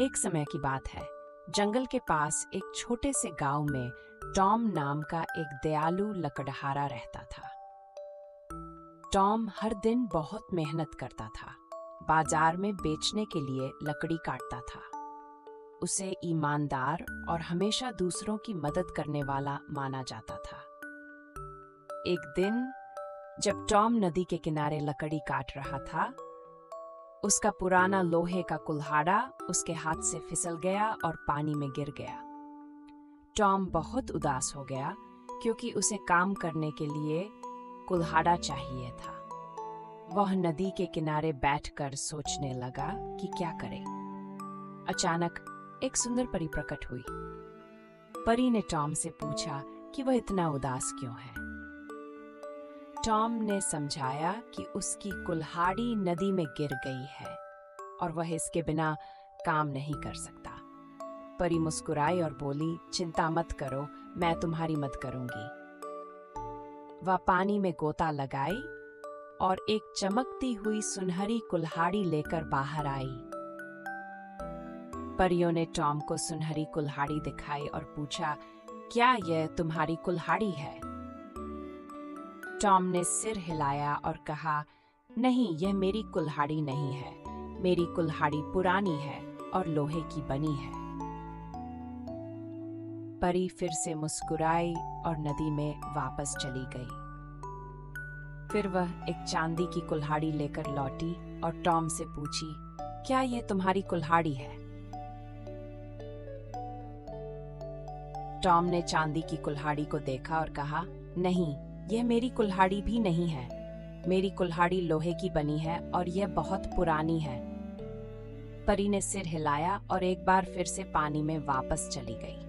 एक समय की बात है। जंगल के पास एक छोटे से गांव में टॉम नाम का एक दयालु लकड़हारा रहता था। टॉम हर दिन बहुत मेहनत करता था। बाजार में बेचने के लिए लकड़ी काटता था। उसे ईमानदार और हमेशा दूसरों की मदद करने वाला माना जाता था। एक दिन जब टॉम नदी के किनारे लकड़ी काट रहा था, उसका पुराना लोहे का कुल्हाड़ा उसके हाथ से फिसल गया और पानी में गिर गया। टॉम बहुत उदास हो गया क्योंकि उसे काम करने के लिए कुल्हाड़ा चाहिए था। वह नदी के किनारे बैठकर सोचने लगा कि क्या करे। अचानक एक सुंदर परी प्रकट हुई। परी ने टॉम से पूछा कि वह इतना उदास क्यों है। टॉम ने समझाया कि उसकी कुल्हाड़ी नदी में गिर गई है और वह इसके बिना काम नहीं कर सकता। परी मुस्कुराई और बोली, चिंता मत करो, मैं तुम्हारी मदद करूंगी। वह पानी में गोता लगाई और एक चमकती हुई सुनहरी कुल्हाड़ी लेकर बाहर आई। परियों ने टॉम को सुनहरी कुल्हाड़ी दिखाई और पूछा, क्या यह तुम्हारी कुल्हाड़ी है? टॉम ने सिर हिलाया और कहा, नहीं, यह मेरी कुल्हाड़ी नहीं है। मेरी कुल्हाड़ी पुरानी है और लोहे की बनी है। परी फिर से मुस्कुराई और नदी में वापस चली गई। फिर वह एक चांदी की कुल्हाड़ी लेकर लौटी और टॉम से पूछी, क्या यह तुम्हारी कुल्हाड़ी है? टॉम ने चांदी की कुल्हाड़ी को देखा और कहा, नहीं, यह मेरी कुल्हाड़ी भी नहीं है। मेरी कुल्हाड़ी लोहे की बनी है और यह बहुत पुरानी है। परी ने सिर हिलाया और एक बार फिर से पानी में वापस चली गई।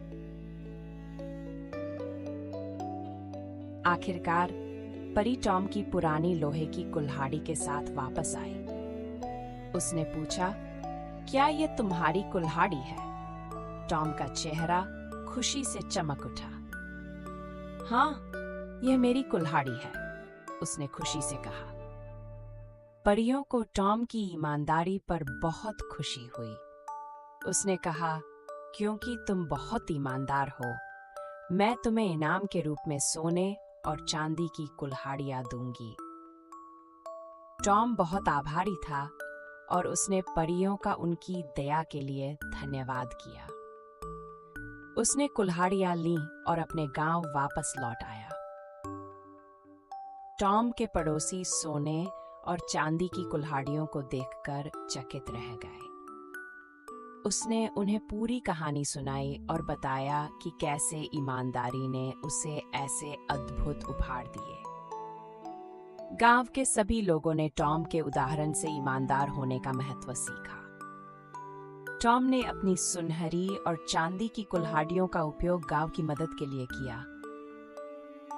आखिरकार परी टॉम की पुरानी लोहे की कुल्हाड़ी के साथ वापस आई। उसने पूछा, क्या यह तुम्हारी कुल्हाड़ी है? टॉम का चेहरा खुशी से चमक उठा। हाँ, यह मेरी कुल्हाड़ी है, उसने खुशी से कहा। परियों को टॉम की ईमानदारी पर बहुत खुशी हुई। उसने कहा, क्योंकि तुम बहुत ईमानदार हो, मैं तुम्हें इनाम के रूप में सोने और चांदी की कुल्हाड़ियां दूंगी। टॉम बहुत आभारी था और उसने परियों का उनकी दया के लिए धन्यवाद किया। उसने कुल्हाड़ियां लीं और अपने गांव वापस लौट आया। टॉम के पड़ोसी सोने और चांदी की कुल्हाड़ियों को देखकर चकित रह गए। उसने उन्हें पूरी कहानी सुनाई और बताया कि कैसे ईमानदारी ने उसे ऐसे अद्भुत उपहार दिए। गांव के सभी लोगों ने टॉम के उदाहरण से ईमानदार होने का महत्व सीखा। टॉम ने अपनी सुनहरी और चांदी की कुल्हाड़ियों का उपयोग गांव की मदद के लिए किया।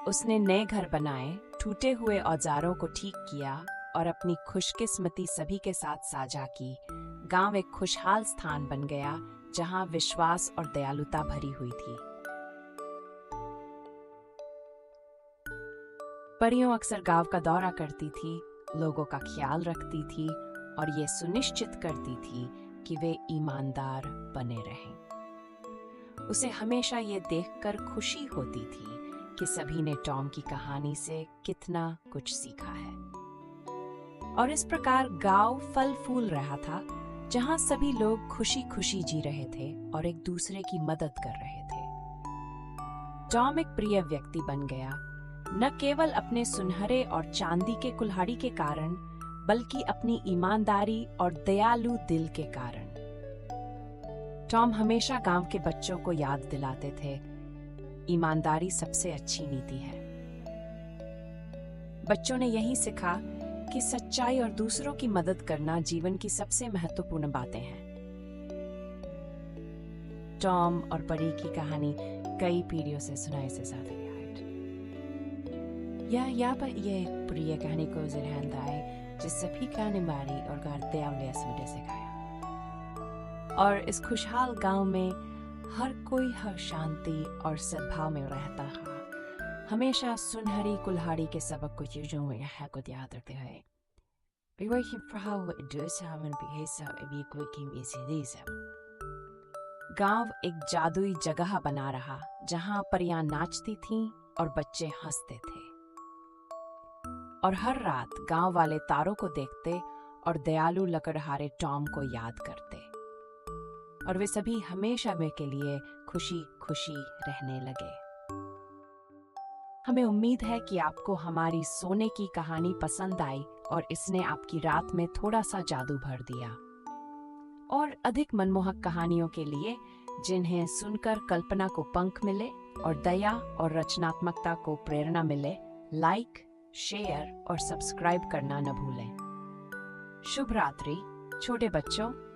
उसने नए घर बनाए, टूटे हुए औजारों को ठीक किया और अपनी खुशकिस्मती सभी के साथ साझा की। गांव एक खुशहाल स्थान बन गया जहां विश्वास और दयालुता भरी हुई थी। परियों अक्सर गांव का दौरा करती थी, लोगों का ख्याल रखती थी और ये सुनिश्चित करती थी कि वे ईमानदार बने रहें। उसे हमेशा ये देखकर खुशी होती थी कि सभी ने टॉम की कहानी से कितना कुछ सीखा है। और इस प्रकार गांव फल फूल रहा था, जहां सभी लोग खुशी खुशी जी रहे थे और एक दूसरे की मदद कर रहे थे। टॉम एक प्रिय व्यक्ति बन गया, न केवल अपने सुनहरे और चांदी के कुल्हाड़ी के कारण, बल्कि अपनी ईमानदारी और दयालु दिल के कारण। टॉम हमेशा गांव के बच्चों को याद दिलाते थे, ईमानदारी सबसे अच्छी नीति है। बच्चों ने यही सीखा कि सच्चाई और दूसरों की मदद करना जीवन की सबसे महत्वपूर्ण बातें हैं। टॉम और परी की कहानी कई पीढ़ियों से सुनाई से साथ है। यहाँ पर यह एक प्रिय कहानी को जिरहंदा है जिस सभी का निमारी और गारते आवले असुदे सिखाया। और इस खुशहाल गांव में हर कोई हर शांति और सद्भाव में रहता है। हमेशा सुनहरी कुल्हाड़ी के सबक को यूजों में यह को याद रखते हैं। Wij weten verhalen dus samen bij jezelf en wie ik in is deze. गांव एक जादुई जगह बना रहा जहां परियां नाचती थीं और बच्चे हंसते थे। और हर रात गांव वाले तारों को देखते और दयालु लकड़हारे टॉम को याद करते, और वे सभी हमेशा के लिए खुशी खुशी रहने लगे। हमें उम्मीद है कि आपको हमारी सोने की कहानी पसंद आई और इसने आपकी रात में थोड़ा सा जादू भर दिया। और अधिक मनमोहक कहानियों के लिए, जिन्हें सुनकर कल्पना को पंख मिले और दया और रचनात्मकता को प्रेरणा मिले, लाइक, शेयर और सब्सक्राइब करना न भूलें। शुभ रात्रि छोटे बच्चों।